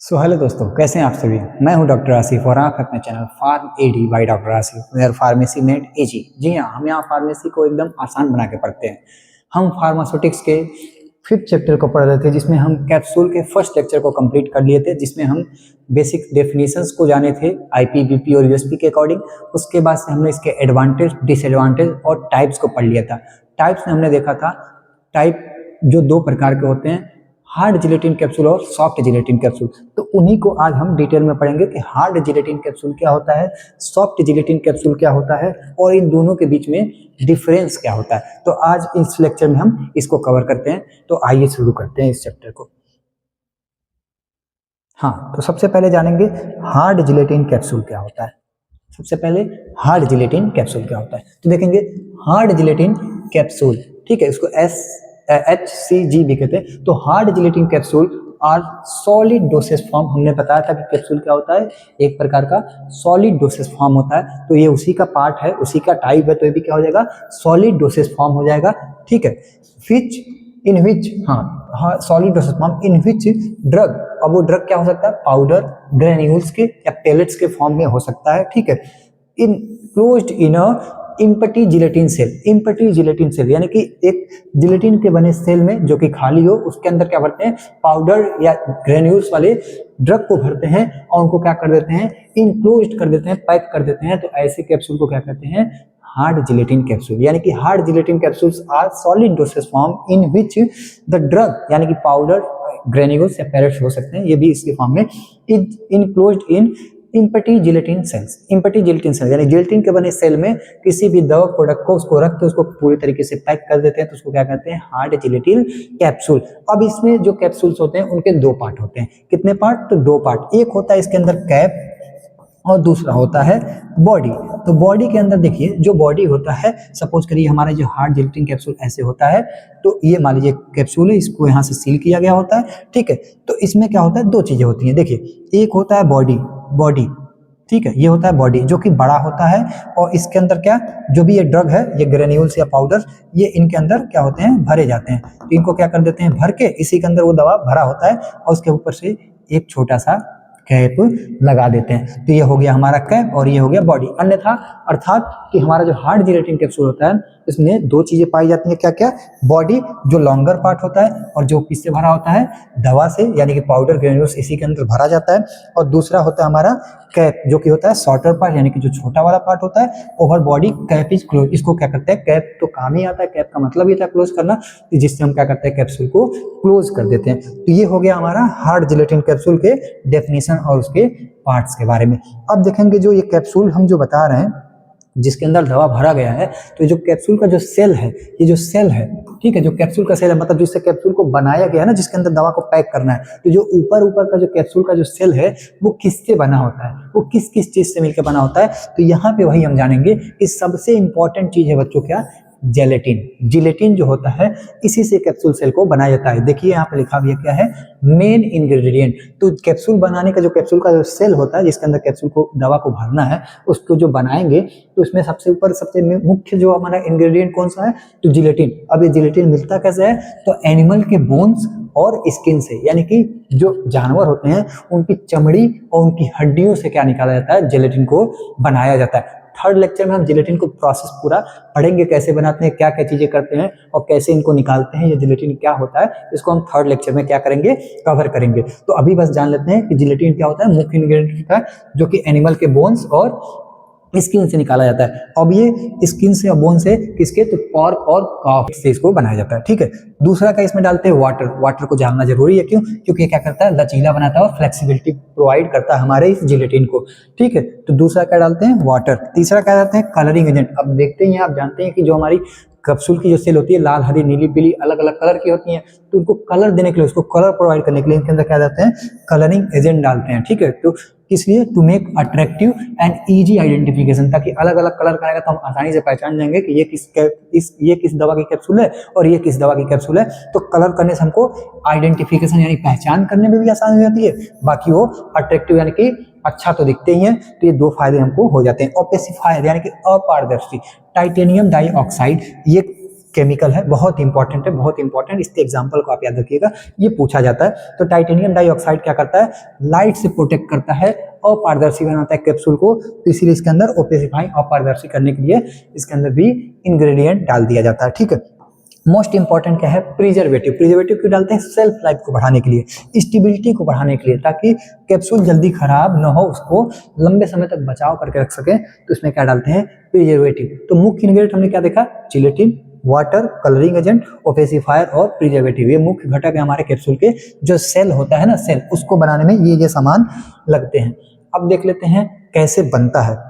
Hello दोस्तों, कैसे हैं आप सभी। मैं हूं डॉक्टर आसिफ और आप अपने channel pharm ed by doctor Asif where pharmacy made easy. जी हाँ, हम यहाँ फार्मेसी को एकदम आसान बना के पढ़ते हैं। हम फार्मास्यूटिक्स के 5th चैप्टर को पढ़ रहे थे, जिसमें हम कैप्सूल के फर्स्ट लेक्चर को कंप्लीट कर लिए थे, जिसमें हम बेसिक डेफिनेशंस को जाने थे आईपी, बीपी और यूएसपी के अकॉर्डिंग। उसके बाद से हमने इसके एडवांटेज, डिसएडवांटेज और टाइप्स को पढ़ लिया था। टाइप्स में हमने देखा था टाइप जो दो प्रकार के होते हैं, हार्ड जिलेटिन कैप्सूल और सॉफ्ट जिलेटिन कैप्सूल। तो उन्हीं को आज हम डिटेल में पढ़ेंगे कि हार्ड जिलेटिन कैप्सूल क्या होता है, सॉफ्ट जिलेटिन कैप्सूल क्या होता है और इन दोनों के बीच में डिफरेंस क्या होता है। तो आज इस लेक्चर में हम इसको कवर करते हैं। तो आइए शुरू करते हैं इस चैप्टर को। हाँ, तो सबसे पहले जानेंगे हार्ड जिलेटिन कैप्सूल क्या होता है। सबसे पहले हार्ड जिलेटिन कैप्सूल क्या होता है, तो देखेंगे हार्ड जिलेटिन कैप्सूल, ठीक है, इसको HCG भी कहते हैं। तो hard gelatin capsule are solid dosage form. हमने बताया था कि कैप्सूल क्या होता है, एक प्रकार का सॉलिड डोसेज फॉर्म होता है। तो ये उसी का पार्ट है, उसी का टाइप है, तो ये भी क्या हो जाएगा, सॉलिड डोसेज फॉर्म हो जाएगा, ठीक है। विच इन विच, हाँ solid dosage form in which drug. अब वो ड्रग क्या हो सकता है, पाउडर, ग्रेन्यूल्स के या पेलेट्स के फॉर्म में हो सकता है, ठीक है। Enclosed in a empty gelatin shell. Empty gelatin shell यानी कि एक जिलेटिन के बने सेल में जो कि खाली हो, उसके अंदर क्या भरते हैं, पाउडर या ग्रेन्यूल्स वाले ड्रग को भरते हैं और उनको क्या कर देते हैं, इनक्लोज्ड कर देते हैं, पैक कर देते हैं। तो ऐसे कैप्सूल को क्या कहते हैं, हार्ड जिलेटिन कैप्सूल। यानी कि hard gelatin capsules are solid dosage form in which the drug यानी कि पाउडर, ग्रेन्यूल्स या पैलेट्स हो सकते हैं, ये भी इसके फॉर्म में, enclosed in empty gelatin shells. Empty gelatin shell यानी जिलेटिन के बने सेल में किसी भी दवा प्रोडक्ट को उसको रख के उसको पूरी तरीके से पैक कर देते हैं, तो उसको क्या कहते हैं, हार्ड जिलेटिन कैप्सूल। अब इसमें जो कैप्सूल्स होते हैं उनके दो पार्ट होते हैं। कितने पार्ट, तो दो पार्ट। एक होता है इसके अंदर कैप और दूसरा होता है बॉडी। तो बॉडी के अंदर देखिए, जो बॉडी होता है, सपोज करिए हमारा जो हार्ड जिलेटिन कैप्सूल ऐसे होता है, तो ये मान लीजिए कैप्सूल है, इसको यहाँ से सील किया गया होता है, ठीक है। तो इसमें क्या होता है, दो चीजें होती हैं, देखिए एक होता है बॉडी, ठीक है, ये होता है बॉडी जो कि बड़ा होता है और इसके अंदर क्या, जो भी ये ड्रग है, ये ग्रेन्यूल्स या पाउडर, ये इनके अंदर क्या होते हैं, भरे जाते हैं। तो इनको क्या कर देते हैं, भर के इसी के अंदर वो दवा भरा होता है और उसके ऊपर से एक छोटा सा कैप लगा देते हैं। तो ये हो गया हमारा कैप और ये हो गया बॉडी। अन्यथा अर्थात कि हमारा जो हार्ड जिलेटिन कैप्सूल होता है, इसमें दो चीजें पाई जाती हैं, क्या क्या, बॉडी जो लॉन्गर पार्ट होता है और जो किससे भरा होता है, दवा से, यानी कि पाउडर ग्रेन्यूल्स इसी के अंदर भरा जाता है। और दूसरा होता है हमारा कैप, जो कि होता है शॉर्टर पार्ट, यानी कि जो छोटा वाला पार्ट होता है। Over body cap is close. इसको क्या करते हैं, कैप तो काम ही आता है, कैप का मतलब ही था क्लोज करना, जिससे हम क्या करते हैं, कैप्सूल को क्लोज कर देते हैं। तो ये हो गया हमारा हार्ड जिलेटिन कैप्सूल के डेफिनेशन और उसके पार्ट्स के बारे में। अब देखेंगे जो ये कैप्सूल हम जो बता रहे हैं, जिसके अंदर दवा भरा गया है, तो जो कैप्सूल का जो सेल है, ये जो सेल है, ठीक है, जो कैप्सूल का सेल है, मतलब जिससे कैप्सूल को बनाया गया है ना, जिसके अंदर दवा को पैक करना है, तो जो ऊपर का जो कैप्सूल का जो सेल है, वो किससे बना होता है, वो किस किस चीज से मिलकर बना होता है। तो यहाँ पे वही हम जानेंगे कि सबसे इंपॉर्टेंट चीज है बच्चों, क्या, जेलेटिन। जिलेटिन जो होता है, इसी से कैप्सूल सेल को बनाया जाता है। देखिए यहाँ पे लिखा हुआ क्या है, मेन इंग्रेडिएंट। तो कैप्सूल बनाने का जो कैप्सूल का जो सेल होता है, जिसके अंदर कैप्सूल को, दवा को भरना है, उसको जो बनाएंगे, तो इसमें सबसे ऊपर सबसे मुख्य जो हमारा इंग्रेडिएंट कौन सा है, तो जिलेटिन। अब ये जिलेटिन मिलता कैसे है, तो एनिमल के बोन्स और स्किन से, यानी कि जो जानवर होते हैं उनकी चमड़ी और उनकी हड्डियों से क्या निकाला जाता है, जिलेटिन को बनाया जाता है। थर्ड लेक्चर में हम जिलेटिन को प्रोसेस पूरा पढ़ेंगे, कैसे बनाते हैं, क्या क्या चीजें करते हैं और कैसे इनको निकालते हैं, ये जिलेटिन क्या होता है, इसको हम थर्ड लेक्चर में क्या करेंगे, कवर करेंगे। तो अभी बस जान लेते हैं कि जिलेटिन क्या होता है, मुख्य इंग्रेडिएंट होता है जो कि एनिमल के बोन्स और स्किन से निकाला जाता है। अब ये स्किन से और बोन से किसके, तो पॉर्क और काफ से इसको बनाया जाता है, ठीक है। दूसरा का इसमें डालते हैं वाटर। वाटर को जानना जरूरी है, क्यों, क्योंकि ये क्या करता है, लचीला बनाता है और फ्लेक्सिबिलिटी प्रोवाइड करता है हमारे इस जिलेटिन को, ठीक है। तो दूसरा क्या डालते हैं, वाटर। तीसरा क्या डालते हैं, कलरिंग एजेंट। अब देखते हैं, आप जानते हैं कि जो हमारी कैप्सूल की जो सेल होती है, लाल, हरी, नीली, पीली, अलग अलग कलर की होती हैं, तो उनको कलर देने के लिए, उसको कलर प्रोवाइड करने के लिए इनके अंदर क्या डालते हैं, कलरिंग एजेंट डालते हैं, ठीक है। तो इसलिए to make attractive and easy identification, ताकि अलग अलग कलर कराएगा तो हम आसानी से पहचान जाएंगे कि ये किस दवा की कैप्सूल है और ये किस दवा की कैप्सूल है। तो कलर करने से हमको आइडेंटिफिकेशन यानी पहचान करने में भी आसानी हो जाती है, बाकी वो अट्रैक्टिव यानी कि अच्छा तो दिखते ही हैं। तो ये दो फायदे हमको हो जाते हैं। ओपेसिफायर यानी कि अपारदर्शी, टाइटेनियम डाइऑक्साइड, ये केमिकल है, बहुत इंपॉर्टेंट है, बहुत इंपॉर्टेंट। इसके एग्जांपल को आप याद रखिएगा, ये पूछा जाता है। तो टाइटेनियम डाइऑक्साइड क्या करता है, लाइट से प्रोटेक्ट करता है, अपारदर्शी बनाता है कैप्सूल को, तो इसीलिए इसके अंदर ओपेसिफाइंग अपारदर्शी करने के लिए इसके अंदर भी इंग्रेडिएंट डाल दिया जाता है, ठीक है। मोस्ट इंपॉर्टेंट क्या है, प्रिजर्वेटिव। प्रिजर्वेटिव क्यों डालते हैं, सेल्फ लाइफ को बढ़ाने के लिए, स्टेबिलिटी को बढ़ाने के लिए, ताकि कैप्सूल जल्दी खराब न हो, उसको लंबे समय तक बचाव करके रख सके। तो इसमें क्या डालते हैं, प्रिजर्वेटिव। तो मुख्य इंग्रेडिएंट हमने क्या देखा, gelatin, water, colouring agent, opacifier और प्रिजर्वेटिव, ये मुख्य घटक है हमारे कैप्सूल के। जो सेल होता है ना, सेल, उसको बनाने में ये सामान लगते हैं। अब देख लेते हैं कैसे बनता है।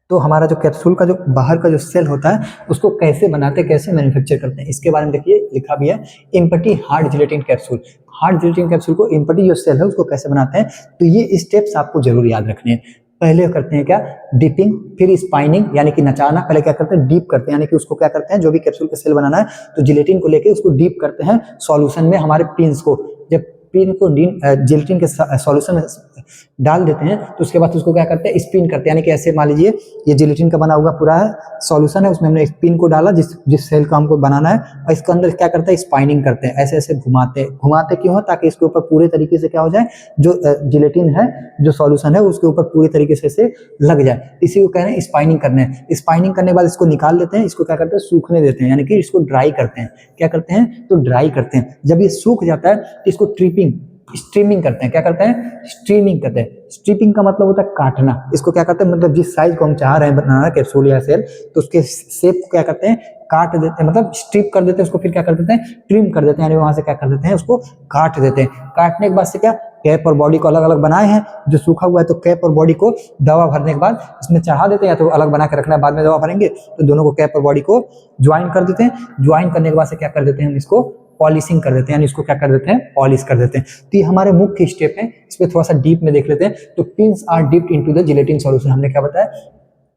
तो हमारा जो कैप्सूल का जो बाहर का जो सेल होता है उसको कैसे बनाते हैं, कैसे मैन्युफैक्चर करते हैं, इसके बारे में देखिए लिखा भी है, empty hard gelatin capsule. Hard gelatin capsule को एम्पटी जो सेल है उसको कैसे बनाते हैं, तो ये स्टेप्स आपको जरूर याद रखने हैं। पहले करते हैं क्या, डिपिंग, फिर स्पाइनिंग यानी कि नचाना। पहले क्या करते हैं, डीप करते हैं, यानी कि उसको क्या करते हैं, जो भी कैप्सूल का सेल बनाना है तो जिलेटिन को लेके उसको डीप करते हैं सॉल्यूशन में, हमारे पिंस को। जब पिन को जिलेटिन के सॉल्यूशन में डाल देते हैं तो उसके बाद उसको क्या करते हैं, स्पिन करते हैं। यानी कि ऐसे मान लीजिए ये जिलेटिन का बना हुआ पूरा है सॉल्यूशन है, उसमें हमने पिन को डाला जिस सेल का हमको बनाना है, और इसके अंदर क्या करते हैं, स्पाइनिंग करते हैं, ऐसे ऐसे घुमाते क्यों है, ताकि इसके ऊपर पूरे तरीके से क्या हो जाए, जो जिलेटिन है, जो सॉल्यूशन है उसके ऊपर पूरी तरीके से लग जाए। इसी को कह रहे हैं स्पाइनिंग करने। स्पाइनिंग करने के बाद इसको निकाल लेते हैं, इसको क्या करते हैं, सूखने देते हैं, यानी कि इसको ड्राई करते हैं। क्या करते हैं, तो ड्राई करते हैं। जब ये सूख जाता है तो इसको स्ट्रीमिंग करते हैं। क्या करते हैं, स्ट्रीमिंग करते हैं। स्ट्रिपिंग का मतलब होता है काटना। इसको क्या करते हैं, मतलब जिस साइज को हम चाह रहे हैं बनाना कैप्सूल या सेल, तो उसके शेप को क्या करते हैं, काट देते हैं, मतलब स्ट्रिप कर देते हैं उसको। फिर क्या कर देते हैं, ट्रिम कर देते हैं, यानी वहां से क्या कर देते हैं, उसको काट देते हैं। काटने के बाद से क्या, कैप और बॉडी को अलग अलग बनाए हैं। जो सूखा हुआ है तो कैप और बॉडी को दवा भरने के बाद इसमें चढ़ा देते हैं, या तो अलग बना के रखना है, बाद में दवा भरेंगे, तो दोनों को कैप और बॉडी को ज्वाइन कर देते हैं। ज्वाइन करने के बाद से क्या कर देते हैं, हम इसको पॉलिशिंग कर देते हैं, यानी इसको क्या कर देते हैं, पॉलिश कर देते हैं। तो ये हमारे मुख्य स्टेप है। इसमें थोड़ा सा डीप में देख लेते हैं। तो pins are dipped into the gelatin solution. हमने क्या बताया,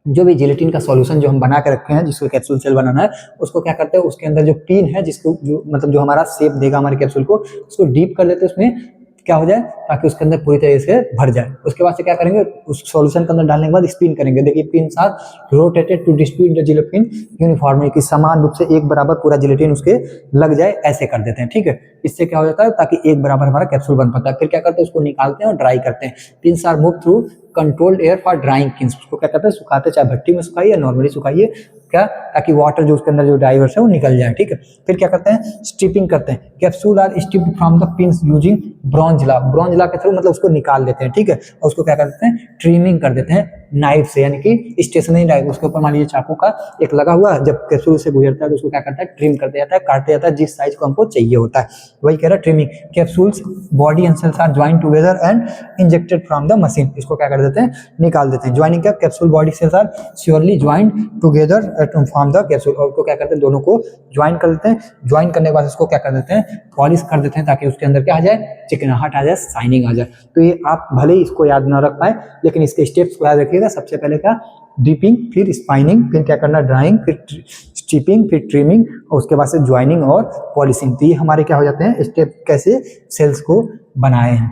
जो भी जिलेटिन का सॉल्यूशन जो हम बना के रखे हैं, जिसको कैप्सूल सेल बनाना है, उसको क्या करते हैं, उसके अंदर जो पिन है, जिसको जो मतलब जो हमारा शेप देगा हमारे कैप्सूल को, उसको डीप कर देते हैं उसमें, क्या हो जाए, ताकि उसके अंदर पूरी तरीके से भर जाए। उसके बाद से क्या करेंगे, उस सॉल्यूशन के अंदर डालने के बाद स्पिन करेंगे। देखिए पिन साथ rotated to distribute the gelatin uniformly, कि समान रूप से एक बराबर पूरा जिलेटिन उसके लग जाए, ऐसे कर देते हैं, ठीक है। इससे क्या हो जाता है, ताकि एक बराबर हमारा कैप्सूल बन पाता है। फिर क्या करते हैं, उसको निकालते हैं और ड्राई करते हैं। Pins are moved through controlled air for drying pins. उसको क्या करते हैं, सुखाते, चाहे भट्टी में सुखाइए या नॉर्मली सुखाइए, क्या, ताकि वाटर जो उसके अंदर जो डाइवर्स है वो निकल जाए, ठीक है। फिर क्या करते हैं, स्ट्रिपिंग करते हैं। Capsule are stripped from the pins using bronze law. Bronze law के थ्रू मतलब उसको निकाल देते हैं, ठीक है। और उसको क्या करते हैं, ट्रिमिंग कर देते हैं नाइफ से, यानी कि स्टेशनरी नाइफ, उसके ऊपर मान लीजिए चाकू का एक लगा हुआ, जब कैप्सूल से गुजरता है तो उसको क्या करता है, ट्रिम कर दिया जाता है, काट दिया जाता है जिस साइज को हमको चाहिए होता है, वही कह रहा है trimming. Capsules body and shells are join together and injected from the machine. इसको क्या कर देते हैं, निकाल देते हैं। ज्वाइनिंग क्या, capsule body shells are surely joined together from the capsule, और उसको क्या करते हैं, दोनों को ज्वाइन कर देते हैं। ज्वाइन करने के बाद इसको क्या कर देते हैं, पॉलिश कर देते हैं, ताकि उसके अंदर क्या आ जाए, चिकनाहट आ जाए, शाइनिंग आ जाए। तो ये आप भले ही इसको याद ना रख पाए, लेकिन इसके स्टेप्स को याद रखिएगा। सबसे पहले क्या, डिपिंग, फिर स्पाइनिंग, फिर क्या करना, ड्राइंग, फिर स्ट्रिपिंग, फिर ट्रिमिंग, और उसके बाद से ज्वाइनिंग और पॉलिशिंग। तो ये हमारे क्या हो जाते हैं स्टेप, कैसे सेल्स को बनाए हैं,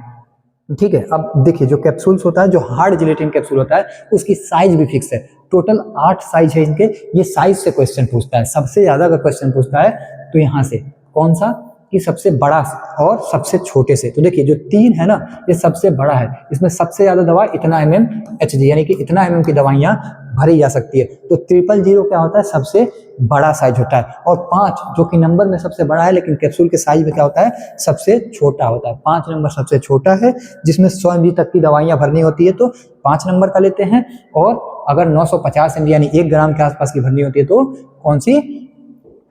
ठीक है। अब देखिए जो कैप्सूल्स होता है, जो हार्ड जिलेटिन कैप्सूल होता है, उसकी साइज भी फिक्स है। टोटल 8 साइज है इनके। ये साइज से क्वेश्चन पूछता है, सबसे ज्यादा अगर क्वेश्चन पूछता है तो यहाँ से, कौन सा, कि सबसे बड़ा और सबसे छोटे से। तो देखिए जो 3 है ना, ये सबसे बड़ा है, इसमें सबसे ज्यादा दवा इतना mmHg, यानी कि इतना mm की दवाइयां भरी जा सकती है। तो 000 क्या होता है, सबसे बड़ा साइज होता है। और 5 जो कि नंबर में सबसे बड़ा है, लेकिन कैप्सूल के साइज में क्या होता है, सबसे छोटा होता है। 5 नंबर सबसे छोटा है, जिसमें 100 mg तक की दवाइयां भरनी होती है तो 5 नंबर का लेते हैं। और अगर 950 mg यानी 1 ग्राम के आसपास की भरनी होती है तो कौन सी,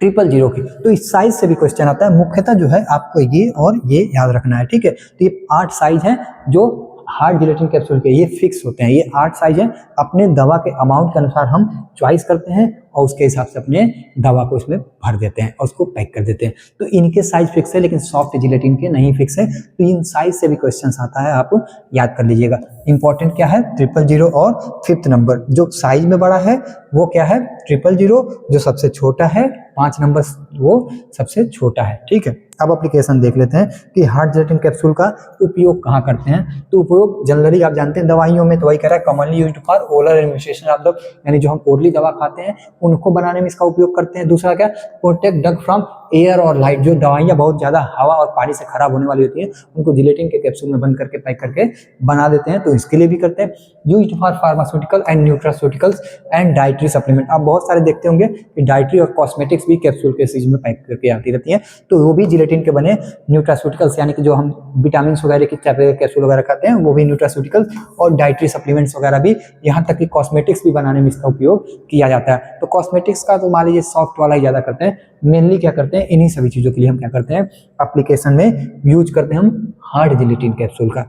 000 की। तो इस साइज से भी क्वेश्चन आता है। मुख्यतः जो है आपको ये और ये याद रखना है, ठीक है। तो ये 8 साइज हैं जो हार्ड जिलेटिन कैप्सूल के, ये फिक्स होते हैं। ये 8 साइज हैं, अपने दवा के अमाउंट के अनुसार हम चॉइस करते हैं और उसके हिसाब से अपने दवा को इसमें भर देते हैं और उसको पैक कर देते हैं। तो इनके साइज फिक्स है, लेकिन सॉफ्ट जिलेटिन के नहीं फिक्स है। तो इन साइज से भी क्वेश्चन आता है, आप याद कर लीजिएगा। इंपॉर्टेंट क्या है, 000 और 5th नंबर। जो साइज में बड़ा है वो क्या है, 000, जो सबसे छोटा है 5 नंबर वो सबसे छोटा है, ठीक है। अब एप्लीकेशन देख लेते हैं कि हार्ड जिलेटिन कैप्सूल का उपयोग कहाँ करते हैं। तो उपयोग जनरली आप जानते हैं दवाइयों में, तो वही कह रहा है commonly used for oral administration of the, यानी जो हम ओरली दवा खाते हैं उनको बनाने में इसका उपयोग करते हैं। दूसरा क्या, प्रोटेक्ट ड्रग फ्रॉम एयर और लाइट, जो दवाइयाँ बहुत ज्यादा हवा और पानी से खराब होने वाली होती है उनको जिलेटिन के कैप्सूल में बंद करके पैक करके बना देते हैं, तो इसके लिए भी करते हैं। Used for pharmaceutical and nutraceuticals and dietary supplement, आप बहुत सारे देखते होंगे कि डाइटरी और कॉस्मेटिक्स भी कैप्सूल के सीज में पैक करके आती रहती हैं, तो वो भी जिलेटिन के बने न्यूट्रास्यूटिकल्स, यानी कि जो हम विटामिन वगैरह की कैप्सूल वगैरह खाते हैं वो भी न्यूट्रास्यूटिकल्स, और डाइटरी सप्लीमेंट्स वगैरह भी, यहाँ तक कि कॉस्मेटिक्स भी बनाने में इसका उपयोग किया जाता है। तो कॉस्मेटिक्स का तो मान लीजिए सॉफ्ट वाला ही ज्यादा करते हैं, मेनली क्या करते हैं इन्हीं सभी चीजों के लिए हम क्या करते हैं एप्लीकेशन में यूज करते हैं हम हार्ड जिलेटिन कैप्सूल का।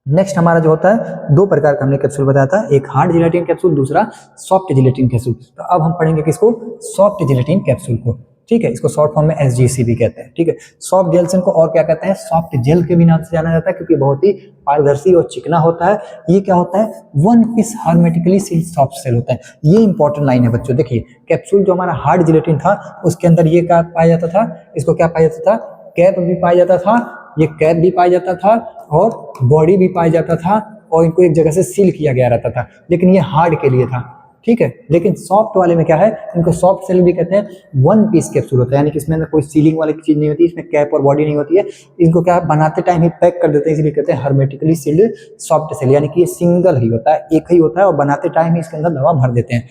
नेक्स्ट हमारा जो होता है, दो प्रकार का हमने कैप्सूल बताया था, एक हार्ड जिलेटिन कैप्सूल, दूसरा सॉफ्ट जिलेटिन कैप्सूल। तो अब हम पढ़ेंगे किसको, सॉफ्ट जिलेटिन कैप्सूल को, ठीक है। इसको शॉर्ट फॉर्म में SGC भी कहते हैं, ठीक है। सॉफ्ट जेल्स को और क्या कहते हैं, सॉफ्ट जेल के भी नाम से जाना जाता है, क्योंकि बहुत ही पारदर्शी और चिकना होता है। ये क्या होता है, one piece hermetically sealed soft shell होता है। ये इंपॉर्टेंट लाइन है बच्चों, देखिए कैप्सूल जो हमारा हार्ड जिलेटिन था उसके अंदर ये क्या पाया जाता था, इसको क्या पाया जाता था, कैप भी पाया जाता था, ये कैप भी पाया जाता था और बॉडी भी पाया जाता था, और इनको एक जगह से सील किया गया रहता था, लेकिन ये हार्ड के लिए था, ठीक है। लेकिन सॉफ्ट वाले में क्या है, इनको सॉफ्ट सेल भी कहते हैं। वन पीस कैप्सूल होता है, यानी कि इसमें कोई सीलिंग वाली चीज नहीं होती, इसमें कैप और बॉडी नहीं होती है, इनको क्या बनाते टाइम ही पैक कर देते हैं, इसलिए कहते हैं हर्मेटिकली सील्ड सॉफ्ट सेल, यानी कि ये सिंगल ही होता है, एक ही होता है, और बनाते टाइम ही इसके अंदर दवा भर देते हैं।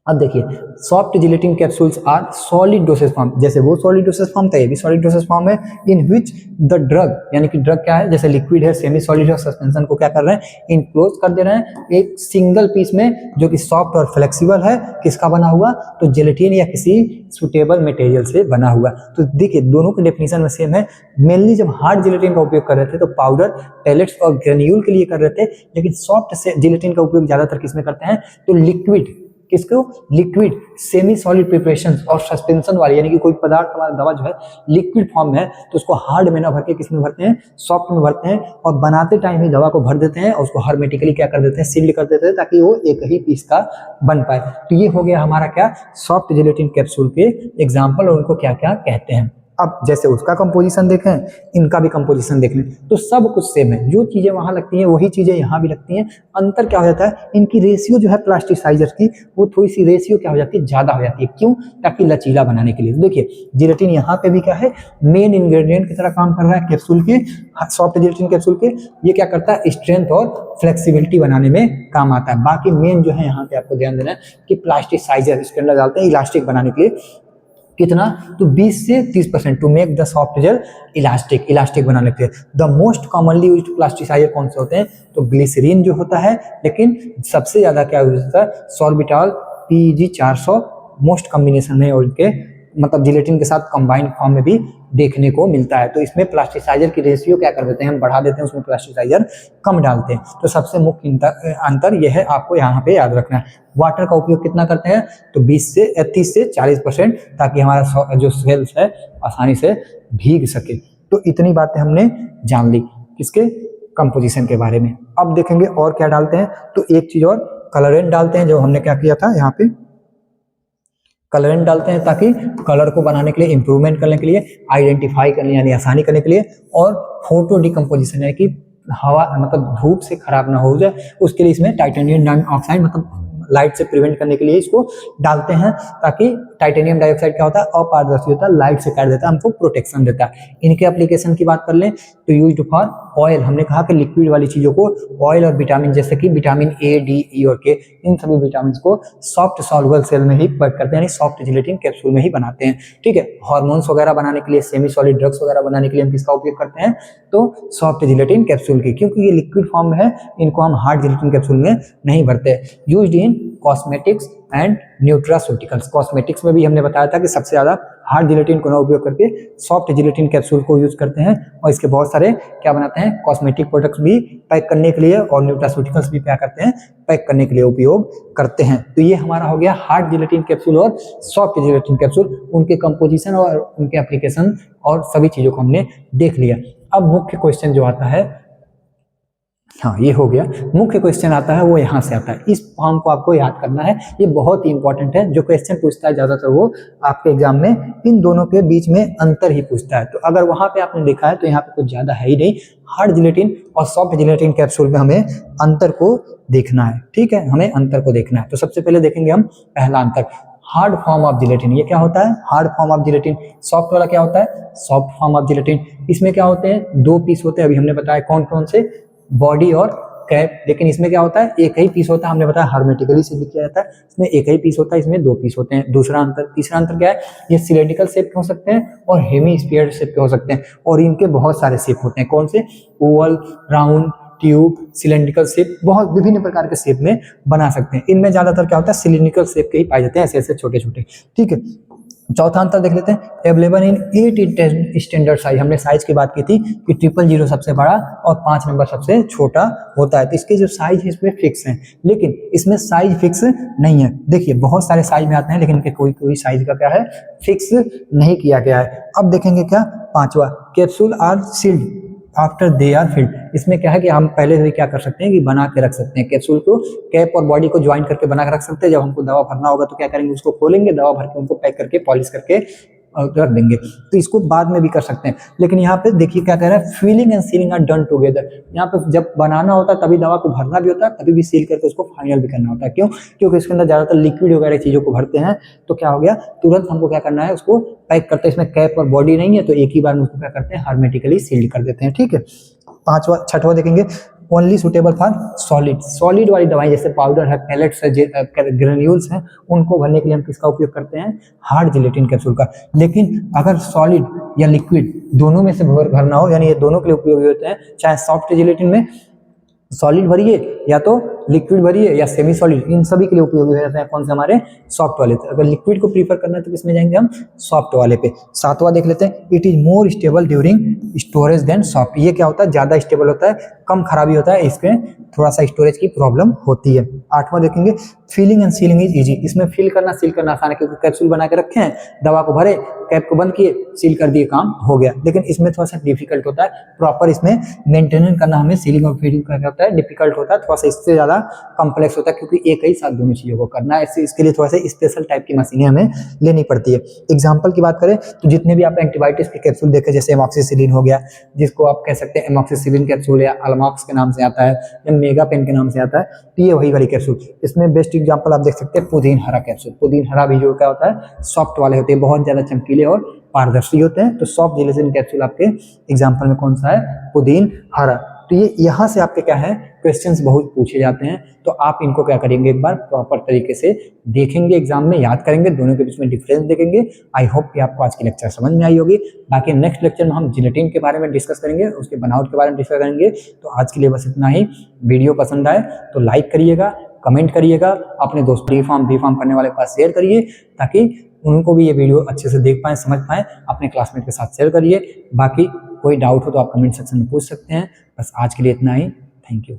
अब देखिए soft gelatin capsules are solid dosage form, जैसे वो सॉलिड डोसेज फॉर्म था, ये भी सॉलिड डोसेज फॉर्म है, इन विच द ड्रग, यानी कि ड्रग क्या है, जैसे लिक्विड है, सेमी सॉलिड है, सस्पेंशन को क्या कर रहे हैं, इनक्लोज कर दे रहे हैं एक सिंगल पीस में, जो कि सॉफ्ट और फ्लेक्सिबल है, किसका बना हुआ, तो जिलेटिन या किसी सुटेबल मटेरियल से बना हुआ। तो देखिए दोनों के डेफिनेशन में सेम है। मेनली जब हार्ड जिलेटिन का उपयोग कर रहे थे तो पाउडर, पैलेट्स और ग्रेन्यूल के लिए कर रहे थे, लेकिन सॉफ्ट जिलेटिन का उपयोग ज्यादातर किसमें करते हैं, तो लिक्विड, किसको, लिक्विड सेमी सॉलिड प्रिपरेशन और सस्पेंशन वाली, यानी कि कोई पदार्थ हमारा दवा जो है लिक्विड फॉर्म में है तो उसको हार्ड में ना भर के किसमें भरते हैं, सॉफ्ट में भरते हैं, और बनाते टाइम ही दवा को भर देते हैं और उसको हर्मेटिकली क्या कर देते हैं, सील्ड कर देते हैं, ताकि वो एक ही पीस का बन पाए। तो ये हो गया हमारा क्या, सॉफ्ट जिलेटिन कैप्सूल के एग्जाम्पल और उनको क्या क्या कहते हैं। अब जैसे उसका कंपोजिशन देखें, इनका भी कंपोजिशन देख लें, तो सब कुछ सेम है, जो चीजें वहां लगती हैं वही चीजें यहाँ भी लगती हैं। अंतर क्या हो जाता है, इनकी रेशियो जो है प्लास्टिसाइजर की, वो थोड़ी सी रेशियो क्या हो जाती है, ज्यादा हो जाती है। क्यों, ताकि लचीला बनाने के लिए। तो देखिए जिलेटिन यहाँ पे भी क्या है, मेन इंग्रेडिएंट की तरह काम कर रहा है कैप्सूल के, सॉफ्ट जिलेटिन कैप्सूल के। ये क्या करता है, स्ट्रेंथ और फ्लेक्सिबिलिटी बनाने में काम आता है। बाकी मेन जो है यहाँ पे आपको ध्यान देना है कि प्लास्टिसाइजर इसके अंदर डालते हैं इलास्टिक बनाने के लिए, कितना, तो 20 से 30% to make the soft gel elastic बनाने के लिए। The most commonly used plasticizer कौन से होते हैं, तो ग्लिसरीन जो होता है, लेकिन सबसे ज्यादा क्या यूज होता है, सॉर्बिटॉल PEG-400 मोस्ट कॉम्बिनेशन में, और इनके मतलब जिलेटिन के साथ कंबाइंड फॉर्म में भी देखने को मिलता है। तो इसमें प्लास्टिसाइजर की रेशियो क्या कर देते हैं, हम बढ़ा देते हैं, उसमें प्लास्टिसाइजर कम डालते हैं। तो सबसे मुख्य अंतर यह है, आपको यहाँ पे याद रखना है। वाटर का उपयोग कितना करते हैं, तो 30 से 40%, ताकि हमारा जो सेल्स है आसानी से भीग सके। तो इतनी बातें हमने जान ली किसके, कंपोजिशन के बारे में। अब देखेंगे और क्या डालते हैं, तो एक चीज और कलरेंट डालते हैं, जो हमने क्या किया था, यहाँ पे कलरेंट डालते हैं ताकि कलर को बनाने के लिए, इंप्रूवमेंट करने के लिए, आइडेंटिफाई करने यानी आसानी करने के लिए, और फोटो डिकम्पोजिशन है कि हवा मतलब धूप से खराब ना हो जाए, उसके लिए इसमें टाइटेनियम डाइऑक्साइड मतलब लाइट से प्रिवेंट करने के लिए इसको डालते हैं, ताकि टाइटेनियम डाइऑक्साइड क्या होता है, अपारदर्शी होता है, लाइट से काट देता है, हमको प्रोटेक्शन देता है। इनके एप्लीकेशन की बात कर लें तो यूज्ड फॉर ऑयल, हमने कहा कि लिक्विड वाली चीजों को ऑयल और विटामिन, जैसे कि विटामिन A, D, E और K, इन सभी विटामिन को सॉफ्ट सॉल्युबल सेल में ही पैक करते हैं, यानी सॉफ्ट जिलेटिन कैप्सूल में ही बनाते हैं, ठीक है। हार्मोन्स वगैरह बनाने के लिए, सेमी सॉलिड ड्रग्स वगैरह बनाने के लिए हम किसका उपयोग करते हैं, तो सॉफ्ट जिलेटिन कैप्सूल की, क्योंकि ये लिक्विड फॉर्म में है, इनको हम हार्ड जिलेटिन कैप्सूल में नहीं भरते। Used in cosmetics and nutraceuticals, cosmetics में भी हमने बताया था कि सबसे ज्यादा हार्ड जिलेटिन को ना उपयोग करके सॉफ्ट जिलेटिन कैप्सूल को यूज करते हैं, और इसके बहुत सारे क्या बनाते हैं, कॉस्मेटिक प्रोडक्ट्स भी पैक करने के लिए, और न्यूट्रास्यूटिकल्स भी क्या करते हैं, पैक करने के लिए उपयोग करते हैं। तो ये हमारा हो गया हार्ड जिलेटिन कैप्सूल और सॉफ्ट जिलेटिन कैप्सूल, उनके कंपोजिशन और उनके एप्लीकेशन और सभी चीजों को हमने देख लिया। अब मुख्य क्वेश्चन जो आता है हाँ ये हो गया। मुख्य क्वेश्चन आता है वो यहाँ से आता है, इस फॉर्म को आपको याद करना है, ये बहुत ही इंपॉर्टेंट है। जो क्वेश्चन पूछता है ज्यादातर वो आपके एग्जाम में इन दोनों के बीच में अंतर ही पूछता है। तो अगर वहां पे आपने देखा है तो यहाँ पे कुछ ज्यादा है ही नहीं। हार्ड जिलेटिन और सॉफ्ट जिलेटिन कैप्सूल में हमें अंतर को देखना है, ठीक है, हमें अंतर को देखना है। तो सबसे पहले देखेंगे हम पहला अंतर, हार्ड फॉर्म ऑफ जिलेटिन। ये क्या होता है? Hard form of gelatin. Soft वाला क्या होता है? Soft form of gelatin. इसमें क्या होते हैं? 2 पीस होते हैं, अभी हमने बताया कौन कौन से, बॉडी और कैप। लेकिन इसमें क्या होता है? एक ही पीस होता है, हमने बताया हर्मेटिकली सील किया जाता है, इसमें एक ही पीस होता है, इसमें 2 पीस होते हैं। दूसरा अंतर, तीसरा अंतर क्या है? ये सिलेंड्रिकल शेप के हो सकते हैं और हेमी स्फीयर शेप के हो सकते हैं, और इनके बहुत सारे शेप होते हैं। कौन से? Oval, round, tube, cylindrical shape, बहुत विभिन्न प्रकार के शेप में बना सकते हैं। इनमें ज्यादातर क्या होता है? सिलेंड्रिकल शेप के ही पाए जाते हैं, ऐसे ऐसे छोटे छोटे, ठीक है। चौथा अंतर देख लेते हैं, अवेलेबल इन 8 स्टैंडर्ड साइज। हमने साइज की बात की थी कि 000 सबसे बड़ा और 5 नंबर सबसे छोटा होता है। तो इसके जो साइज है इसमें फिक्स है, लेकिन इसमें साइज फिक्स नहीं है। देखिए बहुत सारे साइज में आते हैं, लेकिन इनके कोई कोई साइज का क्या है? फिक्स नहीं किया गया है। अब देखेंगे क्या? पांचवा, capsule are sealed after they are filled. इसमें क्या है कि हम पहले से क्या कर सकते हैं कि बना के रख सकते हैं कैप्सूल को, कैप और बॉडी को ज्वाइन करके बना के रख सकते हैं। जब हमको दवा भरना होगा तो क्या करेंगे? उसको खोलेंगे, दवा भर के उनको पैक करके पॉलिश करके रख देंगे। तो इसको बाद में भी कर सकते हैं। लेकिन यहाँ पे देखिए क्या कह रहा है, filling and sealing are done together. यहाँ पे जब बनाना होता है तभी दवा को भरना भी होता है, तभी भी सील करके उसको फाइनल भी करना होता है। क्यों? क्योंकि इसके अंदर ज्यादातर लिक्विड वगैरह चीजों को भरते हैं। तो क्या हो गया, तुरंत हमको क्या करना है, उसको पैक करते हैं। इसमें कैप और बॉडी नहीं है तो एक ही बार में उसको क्या करते हैं? हर्मेटिकली सील्ड कर देते हैं, ठीक है। पांचवा, छठवा देखेंगे, only suitable for solid. Solid वाली दवाई जैसे पाउडर है, पैलेट्स है, ग्रेन्यूल्स हैं, उनको भरने के लिए हम किसका उपयोग करते हैं? हार्ड जिलेटिन कैप्सूल का। लेकिन अगर सॉलिड या लिक्विड दोनों में से भरना हो, यानी ये दोनों के लिए उपयोगी होते हैं, चाहे सॉफ्ट जिलेटिन में सॉलिड भरिए या तो लिक्विड भरिए या सेमी सॉलिड, इन सभी के लिए उपयोगी हो जाते हैं कौन से? हमारे सॉफ्ट वाले। अगर लिक्विड को प्रीफर करना है तो किसमें जाएंगे हम? सॉफ्ट वाले पे। सातवां देख लेते हैं, it is more stable during storage than soft. ये क्या होता है? ज्यादा स्टेबल होता है, कम खराबी होता है, इसमें थोड़ा सा स्टोरेज की प्रॉब्लम होती है। आठवां देखेंगे, filling and sealing is easy. इसमें फिल करना सील करना आसान है, क्योंकि कैप्सूल बना के रखे हैं, दवा को भरे, कैप को बंद किए, सील कर दिए, काम हो गया। लेकिन इसमें थोड़ा सा डिफिकल्ट होता है, प्रॉपर इसमें मेंटेनेंस करना हमें सीलिंग और फिलिंग करना होता है, डिफिकल्ट होता है, थोड़ा सा इससे ज्यादा कॉम्प्लेक्स होता है, क्योंकि एक ही साथ दोनों चीजों को करना है। इसके लिए थोड़ा सा स्पेशल टाइप की मशीनें हमें लेनी पड़ती है। एग्जाम्पल की बात करें तो जितने भी आप एंटीबायोटिक्स के कैप्सूल देखे, जैसे एमॉक्सिसिलिन हो गया, जिसको आप कह सकते हैं एमॉक्सिसिलिन कैप्सूल या अल्मॉक्स के नाम से आता है या मेगा पेन के नाम से आता है, तो ये वही वाली कैप्सूल। इसमें बेस्ट एग्जाम्पल आप देख सकते हैं पुदीन हरा कैप्सूल। पुदीन हरा भी जो क्या होता है? सॉफ्ट वाले होते हैं, बहुत ज्यादा चमकीले और पारदर्शी होते हैं। तो सॉफ्ट जिलेटिन कैप्सूल आपके एग्जाम्पल में कौन सा है? पुदीन हरा। तो ये यहाँ से आपके क्या है, क्वेश्चंस बहुत पूछे जाते हैं। तो आप इनको क्या करेंगे, एक बार प्रॉपर तरीके से देखेंगे, एग्जाम में याद करेंगे, दोनों के बीच में डिफरेंस देखेंगे। आई होप कि आपको आज की लेक्चर समझ में आई होगी। बाकी नेक्स्ट लेक्चर में हम जिलेटिन के बारे में डिस्कस करेंगे, उसके बनावट के बारे में डिस्कस करेंगे। तो आज के लिए बस इतना ही। वीडियो पसंद आए तो लाइक करिएगा, कमेंट करिएगा, अपने दोस्त बी फार्म करने वाले के पास शेयर करिए, ताकि उनको भी ये वीडियो अच्छे से देख पाएं, समझ पाएं। अपने क्लासमेट के साथ शेयर करिए। बाकी कोई डाउट हो तो आप कमेंट सेक्शन में पूछ सकते हैं। बस आज के लिए इतना ही। Thank you.